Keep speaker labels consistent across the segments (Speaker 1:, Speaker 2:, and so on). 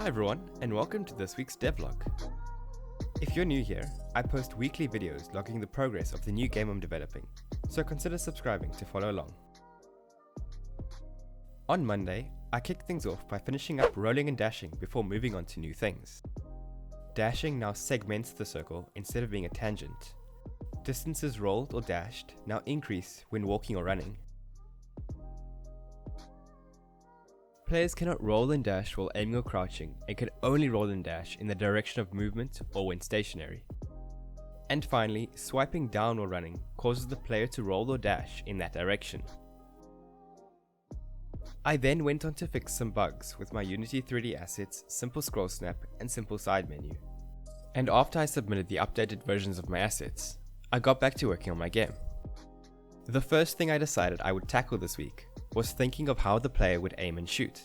Speaker 1: Hi everyone, and welcome to this week's Devlog. If you're new here, I post weekly videos logging the progress of the new game I'm developing, so consider subscribing to follow along. On Monday, I kicked things off by finishing up rolling and dashing before moving on to new things. Dashing now segments the circle instead of being a tangent. Distances rolled or dashed now increase when walking or running. Players cannot roll and dash while aiming or crouching and can only roll and dash in the direction of movement or when stationary. And finally, swiping down while running causes the player to roll or dash in that direction. I then went on to fix some bugs with my Unity3D Assets, Simple Scroll Snap and Simple Side Menu. And after I submitted the updated versions of my assets, I got back to working on my game. The first thing I decided I would tackle this week was thinking of how the player would aim and shoot.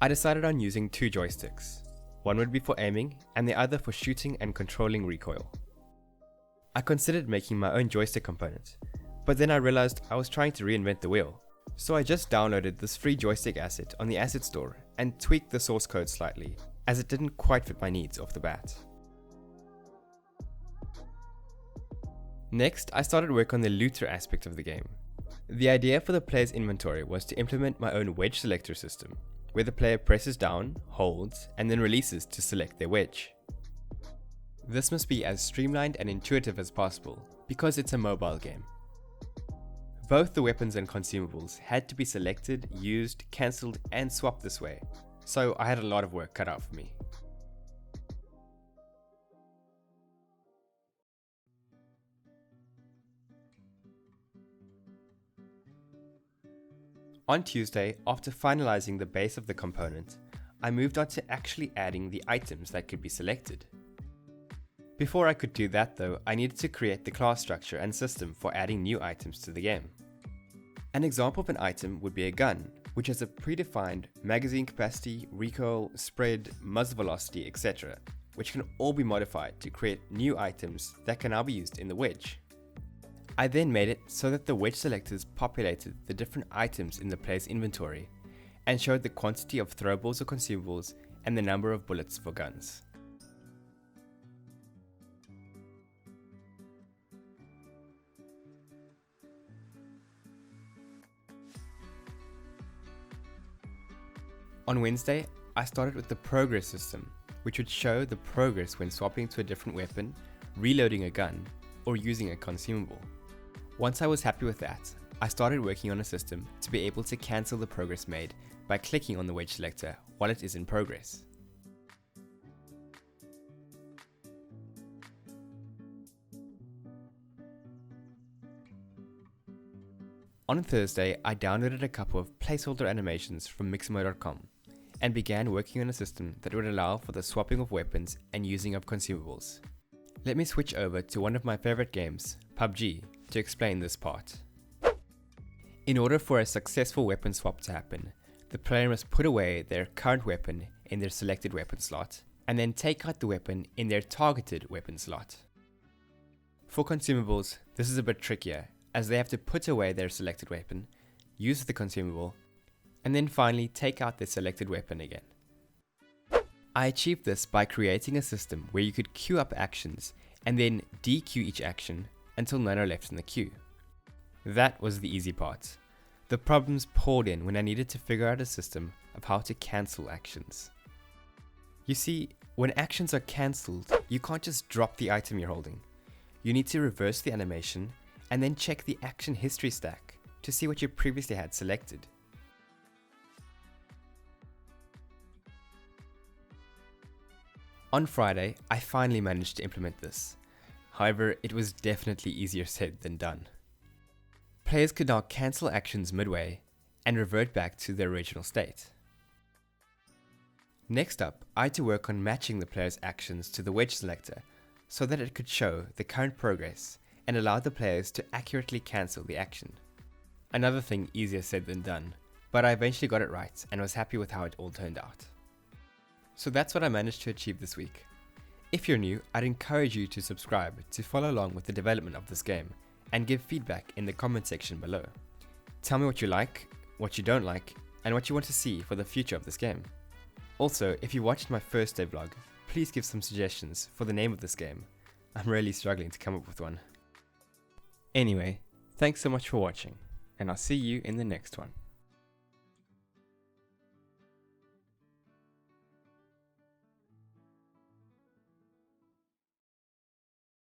Speaker 1: I decided on using two joysticks. One would be for aiming and the other for shooting and controlling recoil. I considered making my own joystick component, but then I realized I was trying to reinvent the wheel. So I just downloaded this free joystick asset on the asset store and tweaked the source code slightly, as it didn't quite fit my needs off the bat. Next, I started work on the looter aspect of the game. The idea for the player's inventory was to implement my own wedge selector system, where the player presses down, holds, and then releases to select their wedge. This must be as streamlined and intuitive as possible, because it's a mobile game. Both the weapons and consumables had to be selected, used, cancelled, and swapped this way, so I had a lot of work cut out for me. On Tuesday, after finalizing the base of the component, I moved on to actually adding the items that could be selected. Before I could do that though, I needed to create the class structure and system for adding new items to the game. An example of an item would be a gun, which has a predefined magazine capacity, recoil, spread, muzzle velocity, etc., which can all be modified to create new items that can now be used in the wedge. I then made it so that the wedge selectors populated the different items in the player's inventory and showed the quantity of throwables or consumables and the number of bullets for guns. On Wednesday, I started with the progress system, which would show the progress when swapping to a different weapon, reloading a gun, or using a consumable. Once I was happy with that, I started working on a system to be able to cancel the progress made by clicking on the wedge selector while it is in progress. On Thursday, I downloaded a couple of placeholder animations from Mixamo.com and began working on a system that would allow for the swapping of weapons and using of consumables. Let me switch over to one of my favorite games, PUBG, to explain this part. In order for a successful weapon swap to happen, the player must put away their current weapon in their selected weapon slot, and then take out the weapon in their targeted weapon slot. For consumables, this is a bit trickier, as they have to put away their selected weapon, use the consumable, and then finally take out their selected weapon again. I achieved this by creating a system where you could queue up actions and then dequeue each action until none are left in the queue. That was the easy part. The problems poured in when I needed to figure out a system of how to cancel actions. You see, when actions are cancelled, you can't just drop the item you're holding. You need to reverse the animation and then check the action history stack to see what you previously had selected. On Friday, I finally managed to implement this. However, it was definitely easier said than done. Players could now cancel actions midway and revert back to their original state. Next up, I had to work on matching the player's actions to the wedge selector so that it could show the current progress and allow the players to accurately cancel the action. Another thing easier said than done, but I eventually got it right and was happy with how it all turned out. So that's what I managed to achieve this week. If you're new, I'd encourage you to subscribe to follow along with the development of this game and give feedback in the comment section below. Tell me what you like, what you don't like, and what you want to see for the future of this game. Also, if you watched my first devlog, please give some suggestions for the name of this game. I'm really struggling to come up with one. Anyway, thanks so much for watching, and I'll see you in the next one.